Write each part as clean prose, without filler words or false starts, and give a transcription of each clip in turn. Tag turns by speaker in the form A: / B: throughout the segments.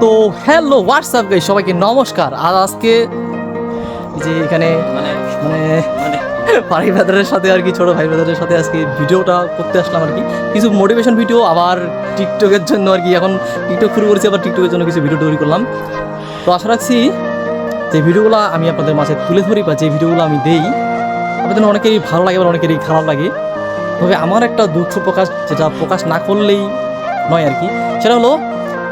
A: তো hello WhatsApp guys, সবাইকে নমস্কার। আর আজকে যে এখানে মানে ভাই ব্রাদারের সাথে আর কি, ছোট ভাই ব্রাদারের সাথে আজকে ভিডিওটা করতে আসলাম আর কি। কিছু মোটিভেশন ভিডিও, আবার টিকটকের জন্য আর কি। এখন টিকটক শুরু করেছি, আবার টিকটকের জন্য কিছু ভিডিও তৈরি করলাম। তো আশা রাখছি যে ভিডিওগুলো আমি আপনাদের মাঝে তুলে ধরি বা যে ভিডিওগুলো আমি দেই আপনাদের অনেকেরই ভালো লাগে, আবার অনেকেরই খারাপ লাগে। তবে আমার একটা দুঃখ প্রকাশ, যেটা প্রকাশ না করলেই নয় আর কি, সেটা হলো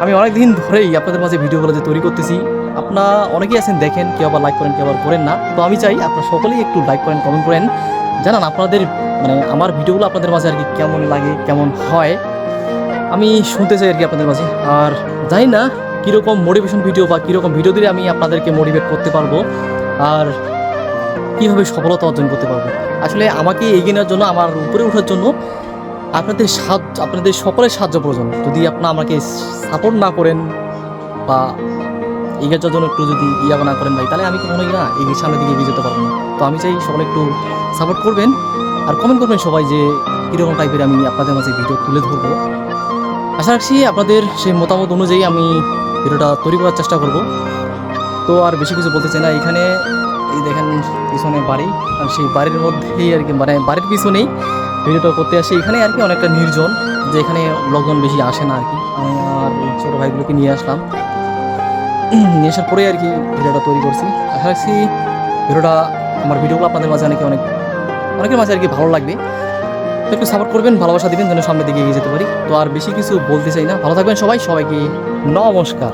A: আমি অনেক দিন ধরেই আপনাদের মাঝে ভিডিওগুলো যে তৈরি করতেছি, আপনারা অনেকেই আছেন দেখেন, কেউ আবার লাইক করেন, কেউ আবার করেন না। তো আমি চাই আপনারা সকলেই একটু লাইক করেন, কমেন্ট করেন, জানান আপনাদের মানে আমার ভিডিওগুলো আপনাদের মাঝে আর কি কেমন লাগে, কেমন হয়, আমি শুনতে চাই আর কি আপনাদের মাঝে। আর জানি না কীরকম মোটিভেশন ভিডিও বা কীরকম ভিডিও দিলে আমি আপনাদেরকে মোটিভেট করতে পারবো, আর কীভাবে সফলতা অর্জন করতে পারবো। আসলে আমাকে এগিয়ে নেওয়ার জন্য, আমার উপরে ওঠার জন্য আপনাদের সকলের সাহায্য প্রয়োজন। যদি আপনারা আমাকে সাপোর্ট না করেন বা এগিয়ে যাওয়ার জন্য একটু যদি না করেন ভাই, তাহলে আমি কখনোই না এগিয়ে সামনের দিকে এগিয়ে যেতে পারবো না। তো আমি চাই সকলে একটু সাপোর্ট করবেন আর কমেন্ট করবেন সবাই যে কীরকম টাইপের আমি আপনাদের মাঝে ভিডিও তুলে ধরবো। আশা রাখছি আপনাদের সেই মতামত অনুযায়ী আমি ভিডিওটা তৈরি করার চেষ্টা করব। তো আর বেশি কিছু বলতে চাই না। এখানে এই দেখেন পিছনে বাড়ি, আর সেই বাড়ির মধ্যেই আর কি, মানে বাড়ির পিছনেই ভিডিওটা করতে আসি। এখানে আর কি অনেকটা নির্জন, যে এখানে লোকজন বেশি আসে না আর কি। আমি আর ছোটো ভাইগুলোকে নিয়ে আসলাম, নিয়ে আসার পরে আর কি ভিডিওটা তৈরি করছি। আশা রাখছি ভিডিওটা, আমার ভিডিওগুলো আপনাদের মাঝে অনেকের মাঝে আর কি ভালো লাগবে। তো একটু সাপোর্ট করবেন, ভালোবাসা দিবেন, যেন সামনের দিকে এগিয়ে যেতে পারি। তো আর বেশি কিছু বলতে চাই না। ভালো থাকবেন সবাই, সবাইকে নমস্কার।